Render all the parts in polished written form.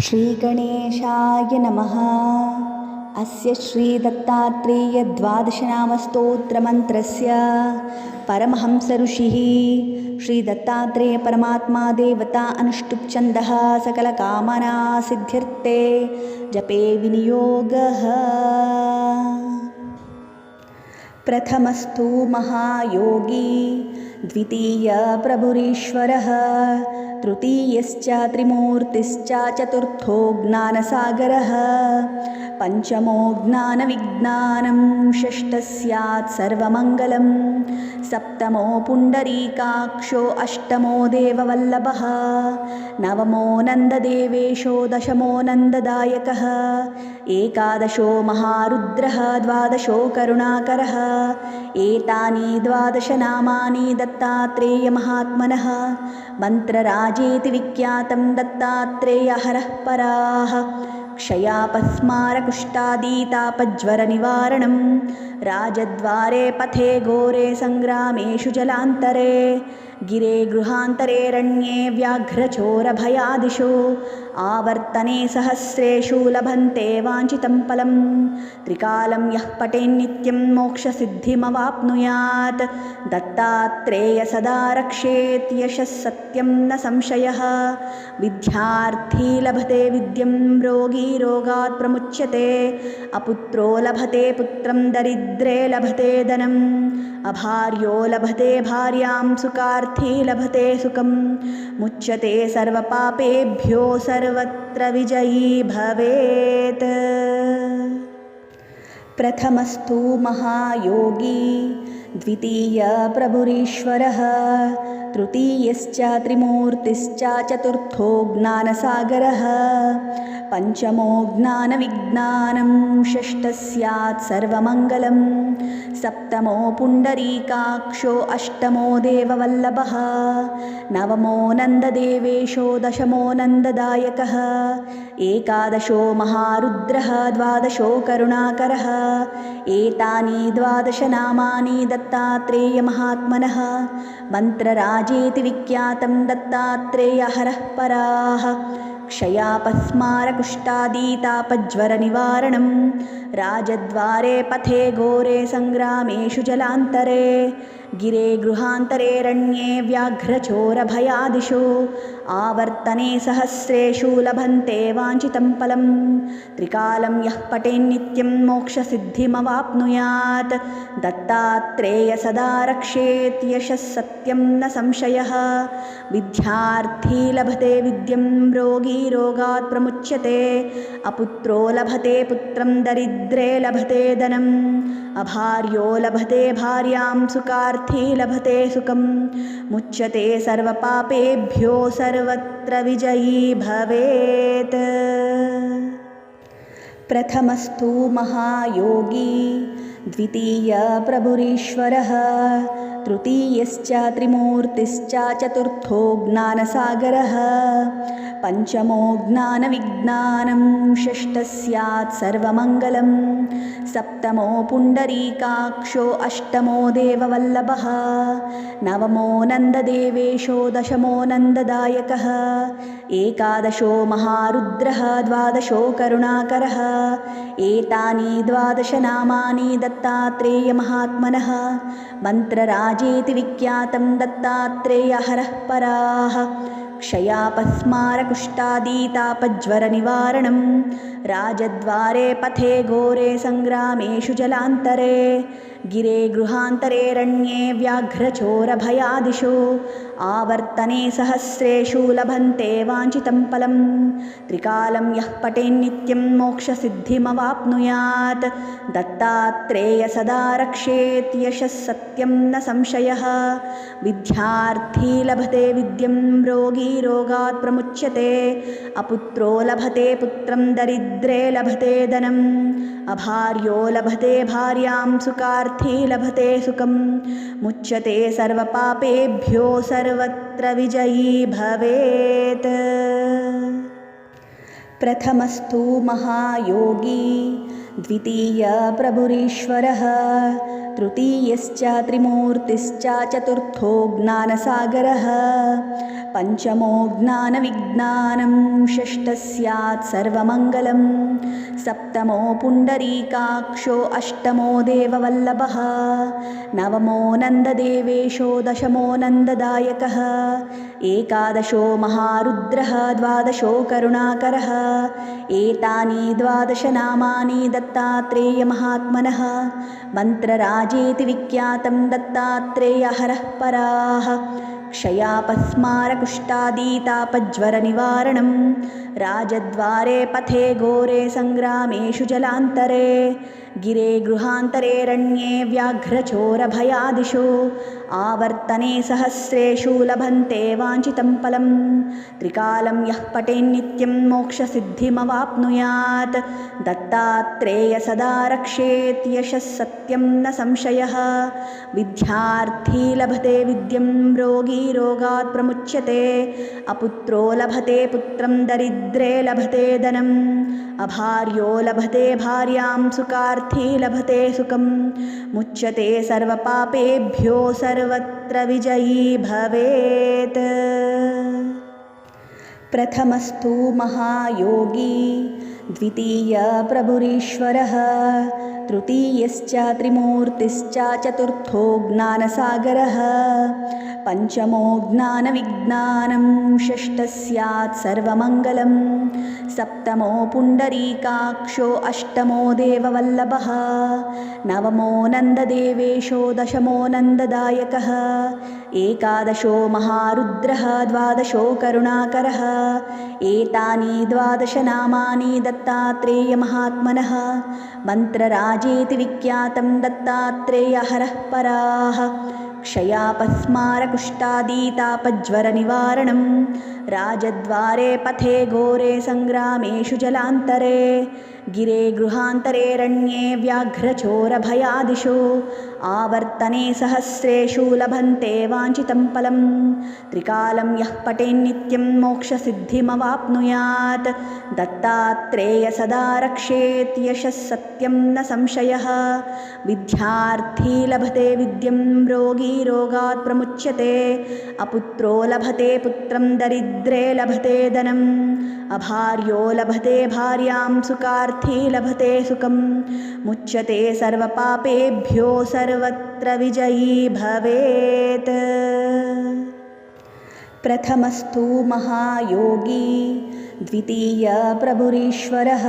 श्रीगणेशाय नमः। अस्य श्रीदत्तात्रेयद्वादशनामस्तोत्रमन्त्रस्य परमहंसऋषिः श्रीदत्तात्रेयपरमात्मा देवता अनुष्टुप्छन्दः सकलकामनासिद्ध्यर्थे जपे विनियोगः। प्रथमस्तु महायोगी, द्वितीय प्रभुरीश्वरः, तृतीयश्च त्रिमूर्तिश्च, चतुर्थो ज्ञानसागरः, पंचमो ज्ञानविज्ञानं, षष्ठः स्यात् सर्वमङ्गलं, सप्तमो पुण्डरीकाक्षो, अष्टमो देववल्लभः, नवमो नन्ददेवेशो, दशमो नन्ददायकः, एकादशो महारुद्रः, द्वादशो करुणाकरः। एतानि द्वादशनामानि दत्तात्रेयमहात्मनः। मन्त्रराजेति विख्यातं दत्तात्रेयहरः पराः। क्षयापस्मारकुष्ठादितापज्वरनिवारणं, राजद्वारे पथे घोरे सङ्ग्रामेषु जलान्तरे, गिरे गृहान्तरेरण्ये व्याघ्रचोरभयादिषु, आवर्तने सहस्रेषु लभन्ते वाञ्छितं फलं, त्रिकालं यः पठेन्नित्यं मोक्षसिद्धिमवाप्नुयात्। दत्तात्रेय सदा रक्षेत्, यशः सत्यं न संशयः, विद्यार्थी लभते विद्यं, रोगी रोगात् प्रमुच्यते, अपुत्रो लभते पुत्रं, दरिद्रे लभते धनम्, अभार्यो लभते भार्यां, सुखार्थी लभते सुखं, मुच्यते सर्वपापेभ्यो, सर्वत्र विजयी भवेत्। प्रथमस्तु महायोगी, द्वितीय प्रभुरीश्वरः, तृतीयश्च त्रिमूर्तिश्च, चतुर्थो ज्ञानसागरः, पंचमो ज्ञानविज्ञानं, षष्ठः स्यात् सर्वमङ्गलं, सप्तमो पुण्डरीकाक्षो, अष्टमो देववल्लभः, नवमो नन्ददेवेशो, दशमो नन्ददायकः, एकादशो महारुद्रः, द्वादशो करुणाकरः। एतानि द्वादशनामानि दत्तात्रेयमहात्मनः। मन्त्रराजेति विख्यातं दत्तात्रेयहरः पराः। क्षयापस्मारकुष्ठादितापज्वरनिवारणं, राजद्वारे पथे घोरे सङ्ग्रामेषु जलान्तरे, गिरे गृहान्तरेरण्ये व्याघ्रचोरभयादिषु, आवर्तने सहस्रेषु लभन्ते वाञ्छितं फलं, त्रिकालं यः पठेन्नित्यं मोक्षसिद्धिमवाप्नुयात्। दत्तात्रेय सदा रक्षेत्, यशः सत्यं न संशयः, विद्यार्थी लभते विद्यं, रोगी रोगात् प्रमुच्यते, अपुत्रो लभते पुत्रं, दरिद्रे लभते धनम्, अभार्यो लभते भार्यां, सुखार्थी लभते सुखं, मुच्यते सर्वपापेभ्यो, सर्वत्र विजयी भवेत्। प्रथमस्तु महायोगी, द्वितीय प्रभुरीश्वरः, तृतीयश्च त्रिमूर्तिश्च, चतुर्थो ज्ञानसागरः, पंचमो ज्ञानविज्ञानं, षष्ठः स्यात् सर्वमङ्गलं, सप्तमो पुण्डरीकाक्षो, अष्टमो देववल्लभः, नवमो नन्ददेवेशो, दशमो नन्ददायकः, एकादशो महारुद्रः, द्वादशो करुणाकरः। एतानि द्वादशनामानि दत्तात्रेयमहात्मनः। मन्त्रराजेति विख्यातं दत्तात्रेयहरः पराः। क्षयापस्मारकुष्ठादितापज्वरनिवारणं, राजद्वारे पथे घोरे सङ्ग्रामेषु जलान्तरे, गिरे गृहान्तरेरण्ये व्याघ्रचोरभयादिषु, आवर्तने सहस्रेषु लभन्ते वाञ्छितं फलं, त्रिकालं यः पठेन्नित्यं मोक्षसिद्धिमवाप्नुयात्। दत्तात्रेय सदा रक्षेत्, यशः सत्यं न संशयः, विद्यार्थी लभते विद्यं, रोगी रोगात् प्रमुच्यते, अपुत्रो लभते पुत्रं, दरिद्रे लभते धनम्, अभार्यो लभते भार्यां, सुखार्थी लभते सुखं, मुच्यते सर्वपापेभ्यो, सर्वत्र विजयी भवेत्। प्रथमस्तु महायोगी, द्वितीय प्रभुरीश्वरः, तृतीयश्च त्रिमूर्तिश्च चतुर्थो ज्ञानसागरः पञ्चमो ज्ञानविज्ञानं षष्ठः स्यात् सर्वमङ्गलं सप्तमो पुण्डरीकाक्षो अष्टमो देववल्लभः नवमो नन्ददेवेशो दशमो नन्ददायकः एकादशो महारुद्रः द्वादशो करुणाकरः एतानि द्वादशनामानि दत्तात्रेयमहात्मनः मन्त्रराजेति विख्यातं दत्तात्रेयहरः पराः क्षयापस्मारकुष्ठादीतापज्वरनिवारणं राजद्वारे पथे घोरे सङ्ग्रामेषु जलान्तरे गिरे गृहान्तरेरण्ये व्याघ्रचोरभयादिषु आवर्तने सहस्रेषु लभन्ते वाञ्छितं फलं त्रिकालं यः पठेन्नित्यं मोक्षसिद्धिमवाप्नुयात् दत्तात्रेय सदा रक्षेत् यशः सत्यं न संशयः विद्यार्थी लभते विद्यं रोगी रोगात् प्रमुच्यते अपुत्रो लभते पुत्रं दरिद्रे लभते धनम् अभार्यो लभते भार्यां सुखार्थी लभते सुखं मुच्यते सर्वपापेभ्यो सर्वत्र विजयी भवेत्। प्रथमस्तु महायोगी द्वितीय प्रभुरीश्वरः तृतीयश्च त्रिमूर्तिश्च चतुर्थो ज्ञानसागरः पञ्चमो ज्ञानविज्ञानं षष्ठः स्यात् सर्वमङ्गलं सप्तमो पुण्डरीकाक्षो अष्टमो देववल्लभः नवमो नन्ददेवेशो दशमो नन्ददायकः एकादशो महारुद्रः द्वादशो करुणाकरः एतानि द्वादशनामानि दत्तात्रेयमहात्मनः मन्त्रराजेति विख्यातं दत्तात्रेयहरः पराः क्षयापस्मारकुष्ठादीतापज्वरनिवारणं राजद्वारे पथे घोरे सङ्ग्रामेषु जलान्तरे गिरे गृहान्तरेरण्ये व्याघ्रचोरभयादिषु आवर्तने सहस्रेषु लभन्ते वाञ्छितं फलं त्रिकालं यः पठेन्नित्यं मोक्षसिद्धिमवाप्नुयात् दत्तात्रेय सदा रक्षेत् यशः सत्यं न संशयः विद्यार्थी लभते विद्यं रोगी रोगात् प्रमुच्यते अपुत्रो लभते पुत्रं दरिद्रे लभते धनम् अभार्यो लभते भार्यां सुखार्थी लभते सुखं मुच्यते सर्वपापेभ्यो सर्वत्र विजयी भवेत्। प्रथमस्तु महायोगी द्वितीय प्रभुरीश्वरः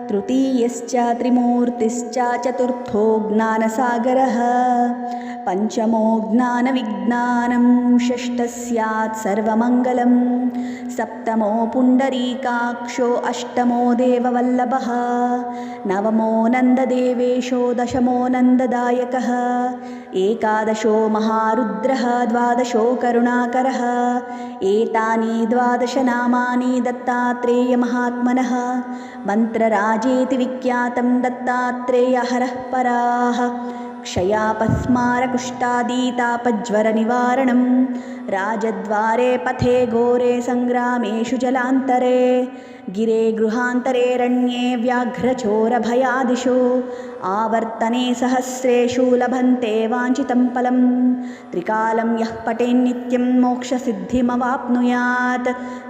तृतीयश्च त्रिमूर्तिश्च चतुर्थो ज्ञानसागरः पञ्चमो ज्ञानविज्ञानं षष्ठः स्यात् सर्वमङ्गलं सप्तमो पुण्डरीकाक्षो अष्टमो देववल्लभः नवमो नन्ददेवेशो दशमो नन्ददायकः एकादशो महारुद्रः द्वादशो करुणाकरः एतानि द्वादशनामानि दत्तात्रेयमहात्मनः मन्त्रराजेति विख्यातं दत्तात्रेयहरः पराः क्षयापस्मारकुष्ठादीतापज्वरनिवारणं राजद्वारे पथे घोरे सङ्ग्रामेषु जलान्तरे गिरे गृहान्तरेरण्ये व्याघ्रचोरभयादिषु आवर्तने सहस्रेषु लभन्ते वाञ्छितं फलं त्रिकालं यः पठेन्नित्यं मोक्षसिद्धिमवाप्नुयात्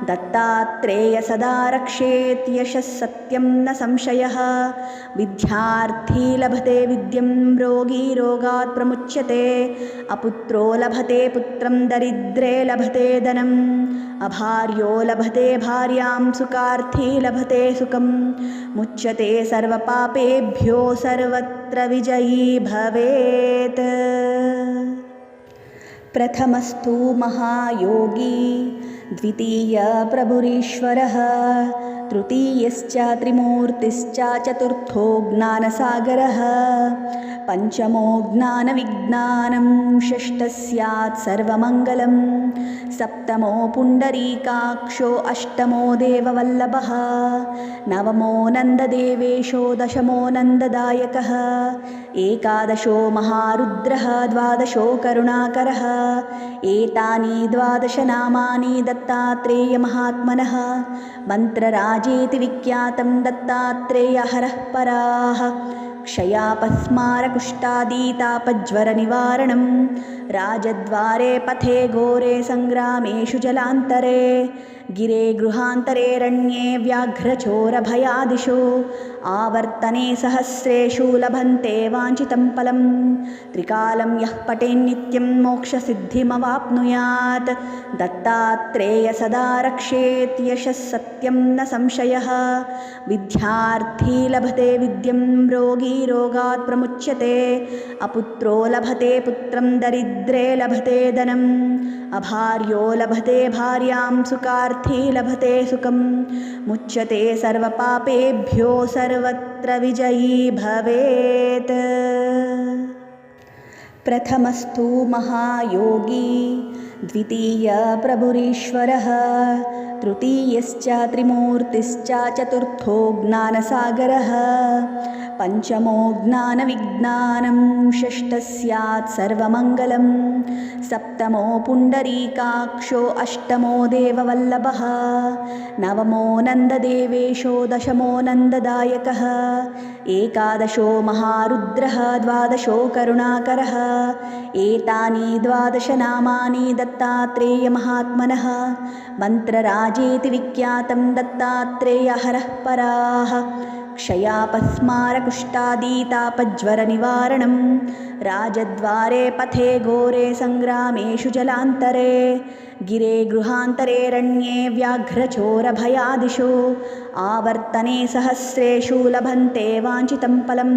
दत्तात्रेय सदा रक्षेत् यशः सत्यं न संशयः विद्यार्थी लभते विद्यं रोगी रोगात् प्रमुच्यते अपुत्रो लभते पुत्रं दरिद्रे लभते धनम् अभार्यो लभते भार्यां सुखार्थी लभते सुखं मुच्यते सर्वपापेभ्यो सर्वत्र विजयी भवेत्। प्रथमस्तु महायोगी द्वितीय प्रभुरीश्वरः तृतीयश्च त्रिमूर्तिश्च चतुर्थो ज्ञानसागरः पञ्चमो ज्ञानविज्ञानं षष्ठः स्यात् सर्वमङ्गलं सप्तमो पुण्डरीकाक्षो अष्टमो देववल्लभः नवमो नन्ददेवेशो दशमो नन्ददायकः एकादशो महारुद्रः द्वादशो करुणाकरः एतानि द्वादशनामानि दत्तात्रेयमहात्मनः मन्त्रराजेति विख्यातं दत्तात्रेयहरः पराः क्षयापस्मारकुष्ठादितापज्वरनिवारणं राजद्वारे पथे घोरे सङ्ग्रामेषु जलान्तरे गिरे गृहान्तरेरण्ये व्याघ्रचोरभयादिषु आवर्तने सहस्रेषु लभन्ते वाञ्छितं फलं त्रिकालं यः पठेन्नित्यं मोक्षसिद्धिमवाप्नुयात् दत्तात्रेय सदा रक्षेत् यशः सत्यं न संशयः विद्यार्थी लभते विद्यं रोगी रोगात् प्रमुच्यते अपुत्रो लभते पुत्रं दरिद्रे लभते धनम् अभार्यो लभते भार्यां सुखार्थी लभते सुखं मुच्यते सर्वपापेभ्यो सर्वत्र विजयी भवेत्। प्रथमस्तु महायोगी द्वितीय प्रभुरीश्वरः तृतीयश्च त्रिमूर्तिश्च चतुर्थो ज्ञानसागरः पंचमो ज्ञानविज्ञानं षष्ठः स्यात् सर्वमङ्गलं सप्तमो पुण्डरीकाक्षो अष्टमो देववल्लभः नवमो नन्ददेवेशो दशमो नन्ददायकः एकादशो महारुद्रः द्वादशो करुणाकरः एतानि द्वादशनामानि दत्तात्रेयमहात्मनः मन्त्रराजेति विख्यातं दत्तात्रेयहरः पराः क्षयापस्मारकुष्ठादितापज्वरनिवारणं राजद्वारे पथे घोरे सङ्ग्रामेषु जलान्तरे गिरे गृहान्तरेरण्ये व्याघ्रचोरभयादिषु आवर्तने सहस्रेषु लभन्ते वाञ्छितं फलं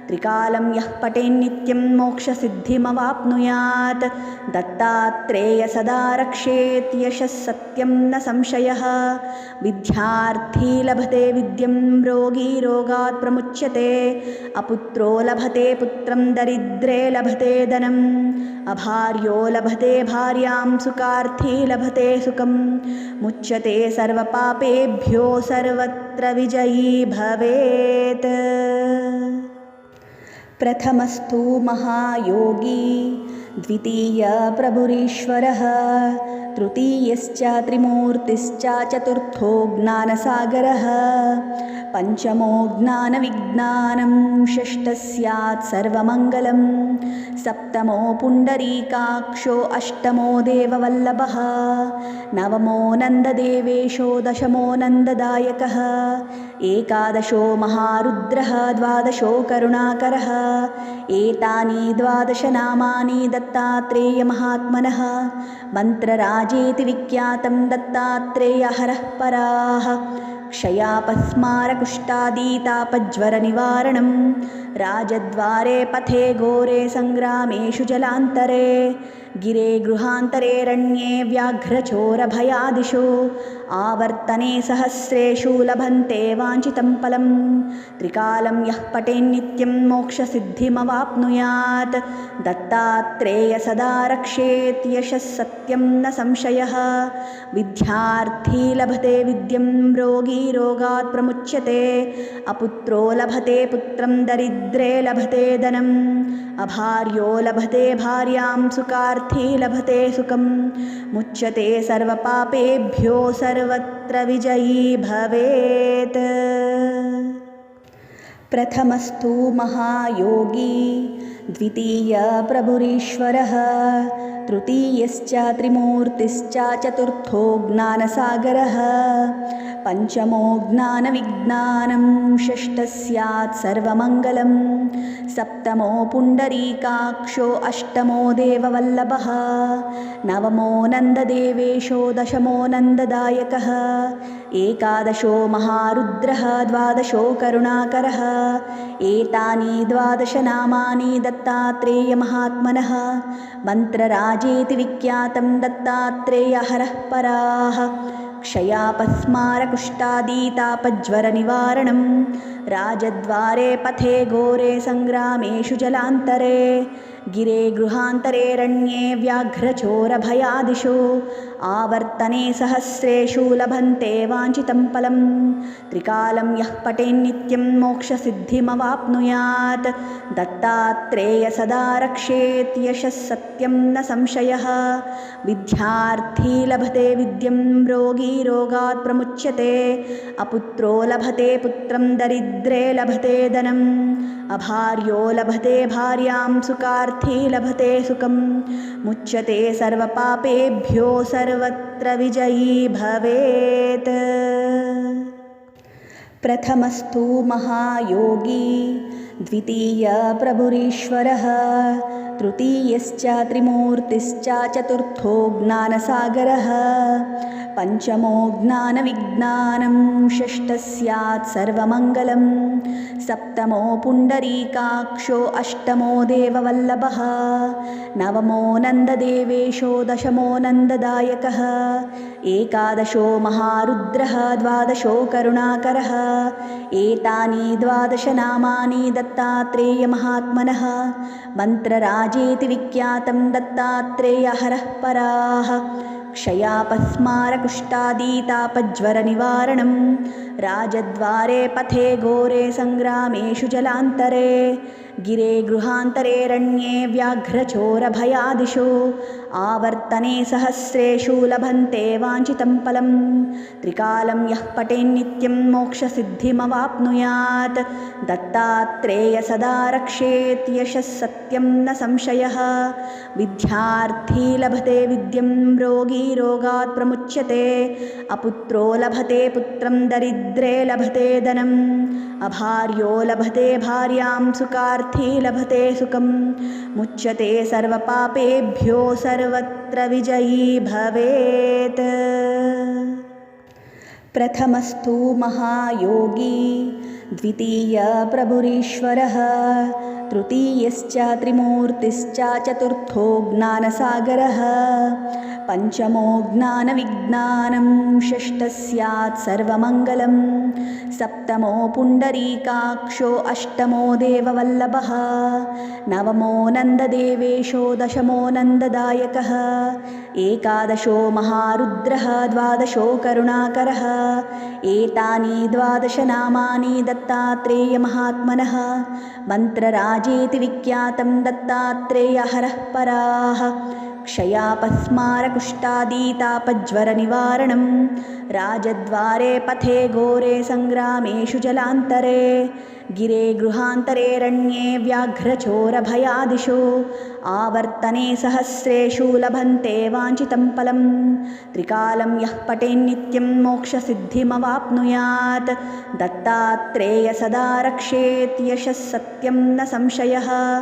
त्रिकालं यः पठेन्नित्यं मोक्षसिद्धिमवाप्नुयात् दत्तात्रेय सदा रक्षेत् यशः सत्यं न संशयः विद्यार्थी लभते विद्यं रोगी रोगात् प्रमुच्यते अपुत्रो लभते पुत्रं दरिद्रे लभते धनम् अभार्यो लभते भार्यां सुखार्थी लभते सुखं मुच्यते सर्वपापेभ्यो सर्वत्र विजयी भवेत्। प्रथमस्तु महायोगी द्वितीय प्रभुरीश्वरः तृतीयश्च त्रिमूर्तिश्च चतुर्थो ज्ञानसागरः पंचमो ज्ञानविज्ञानं षष्ठः स्यात् सर्वमङ्गलं सप्तमो पुण्डरीकाक्षो अष्टमो देववल्लभः नवमो नन्ददेवेशो दशमो नन्ददायकः एकादशो महारुद्रः द्वादशो करुणाकरः एतानि द्वादशनामानि दत्तात्रेयमहात्मनः मन्त्रराजेति विख्यातं दत्तात्रेयहरः पराः क्षयापस्मारकुष्ठादितापज्वरनिवारणं राजद्वारे पथे घोरे सङ्ग्रामेषु जलान्तरे गिरे गृहान्तरेरण्ये व्याघ्रचोरभयादिषु आवर्तने सहस्रेषु लभन्ते वाञ्छितं फलं त्रिकालं यः पठेन्नित्यं मोक्षसिद्धिमवाप्नुयात् दत्तात्रेय सदा रक्षेत् यशः सत्यं न संशयः विद्यार्थी लभते विद्यं रोगी रोगात् प्रमुच्यते अपुत्रो लभते पुत्रं दरिद्रे लभते धनम् अभार्यो लभते भार्यां सुखार्थी लभते सुखं मुच्यते सर्वपापेभ्यो सर्वत्र विजयी भवेत्। प्रथमस्तु महायोगी द्वितीय प्रभुरीश्वरः तृतीयश्च त्रिमूर्तिश्च चतुर्थो ज्ञानसागरः पंचमो ज्ञानविज्ञानं षष्ठः स्यात् सर्वमङ्गलं सप्तमो पुण्डरीकाक्षो अष्टमो देववल्लभः नवमो नन्ददेवेशो दशमो नन्ददायकः एकादशो महारुद्रः द्वादशो करुणाकरः एतानि द्वादशनामानि दत्तात्रेयमहात्मनः मन्त्रराजेति विख्यातं दत्तात्रेयहरः पराः क्षयापस्मारकुष्ठादितापज्वरनिवारणं राजद्वारे पथे घोरे सङ्ग्रामेषु जलान्तरे गिरे गृहान्तरेरण्ये व्याघ्रचोरभयादिषु आवर्तने सहस्रेषु लभन्ते वाञ्छितं फलं त्रिकालं यः पठेन्नित्यं मोक्षसिद्धिमवाप्नुयात् दत्तात्रेय सदा रक्षेत् यशः सत्यं न संशयः विद्यार्थी लभते विद्यं रोगी रोगात् प्रमुच्यते अपुत्रो लभते पुत्रं दरिद्रे लभते धनम् अभार्यो लभते भार्यां सुखार्थी लभते सुखं मुच्यते सर्वपापेभ्यो सर्वत्र विजयी भवेत्। प्रथमस्तु महायोगी, द्वितीय प्रभुरीश्वरः, तृतीयश्च त्रिमूर्तिश्च, चतुर्थो ज्ञानसागरः, पंचमो ज्ञानविज्ञानं, षष्ठः स्यात् सर्वमङ्गलं, सप्तमो पुण्डरीकाक्षो, अष्टमो देववल्लभः, नवमो नन्ददेवेशो, दशमो नन्ददायकः, एकादशो महारुद्रः, द्वादशो करुणाकरः। एतानि 12 नामानि दत्तात्रेयमहात्मनः। मन्त्रराजेति विख्यातं दत्तात्रेयहरः पराः। क्षयापस्मारकुष्ठादितापज्वरनिवारणं, राजद्वारे पथे घोरे सङ्ग्रामेषु जलान्तरे, गिरे गृहान्तरेरण्ये व्याघ्रचोरभयादिषु, आवर्तने सहस्रेषु लभन्ते वाञ्छितं फलं, त्रिकालं यः पठेन्नित्यं मोक्षसिद्धिमवाप्नुयात्। दत्तात्रेय सदा रक्षेत्, यशः सत्यं न संशयः, विद्यार्थी लभते विद्यं, रोगी रोगात् प्रमुच्यते, अपुत्रो लभते पुत्रं, दरिद्रे लभते धनम्, अभार्यो लभते भार्यां, सुखार्थी लभते सुखं, मुच्यते सर्वपापेभ्यो सर्वत्र विजयी भवेत्। प्रथमस्तु महायोगी, द्वितीय प्रभुरीश्वरः, तृतीयश्च त्रिमूर्तिश्च, चतुर्थो ज्ञानसागरः, पंचमो ज्ञानविज्ञानं, षष्ठः स्यात् सर्वमङ्गलं, सप्तमो पुण्डरीकाक्षो, अष्टमो देववल्लभः, नवमो नन्ददेवेशो, दशमो नन्ददायकः, एकादशो महारुद्रः, द्वादशो करुणाकरः। एतानि 12 नामानि दत्तात्रेयमहात्मनः। मन्त्रराजेति विख्यातं दत्तात्रेयहरः पराः। क्षयापस्मारकुष्ठादितापज्वरनिवारणं, राजद्वारे पथे घोरे सङ्ग्रामेषु जलान्तरे, गिरे गृहान्तरेरण्ये व्याघ्रचोरभयादिषु, आवर्तने सहस्रेषु लभन्ते वाञ्छितं फलं, त्रिकालं यः पठेन्नित्यं मोक्षसिद्धिमवाप्नुयात्। दत्तात्रेय सदा रक्षेत्, यशः सत्यं न संशयः,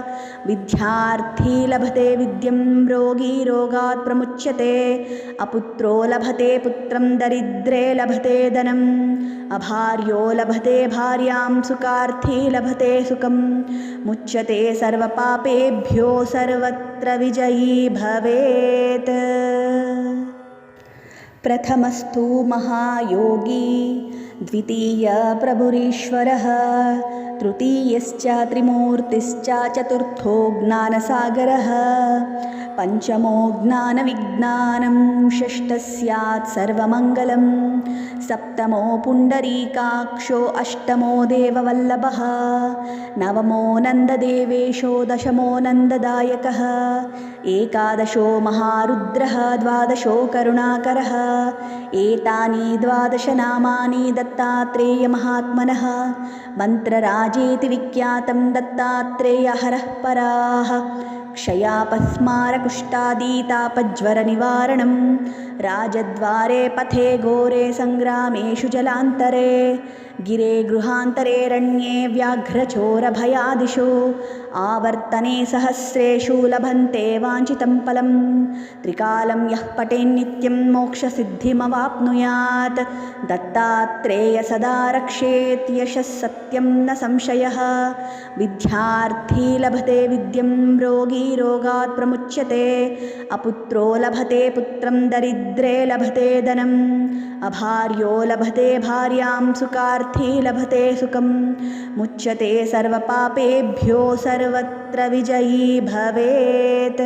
विद्यार्थी लभते विद्यं, रोगी रोगात् प्रमुच्यते, अपुत्रो लभते पुत्रं, दरिद्रे लभते धनम्, अभार्यो लभते भार्यां, सुखार्थी लभते सुखं, मुच्यते सर्वपापेभ्यो सर्वत्र विजयी भवेत्। प्रथमस्तु महायोगी, द्वितीय प्रभुरीश्वरः, तृतीयश्च त्रिमूर्तिश्च, चतुर्थो ज्ञानसागरः, पंचमो ज्ञानविज्ञानं, षष्ठः स्यात् सर्वमङ्गलं, सप्तमो पुण्डरीकाक्षो, अष्टमो देववल्लभः, नवमो नन्ददेवेशो, दशमो नन्ददायकः, एकादशो महारुद्रः, द्वादशो करुणाकरः। एतानि 12 नामानि दत्तात्रेयमहात्मनः। मन्त्रराजेति विख्यातं दत्तात्रेयहरः पराः। क्षयापस्मारकुष्ठादितापज्वरनिवारणं, राजद्वारे पथे घोरे सङ्ग्रामेषु जलान्तरे, गिरे गृहान्तरेरण्ये व्याघ्रचोरभयादिषु, आवर्तने सहस्रेषु लभन्ते वाञ्छितं फलं, त्रिकालं यः पठेन्नित्यं मोक्षसिद्धिमवाप्नुयात्। दत्तात्रेय सदा रक्षेत्, यशः सत्यं न संशयः, विद्यार्थी लभते विद्यं, रोगी रोगात् प्रमुच्यते, अपुत्रो लभते पुत्रं, दरिद्रे लभते धनम्, अभार्यो लभते भार्यां, सुखार्थी लभते सुखं, मुच्यते सर्वपापेभ्यो सर्वत्र विजयी भवेत्।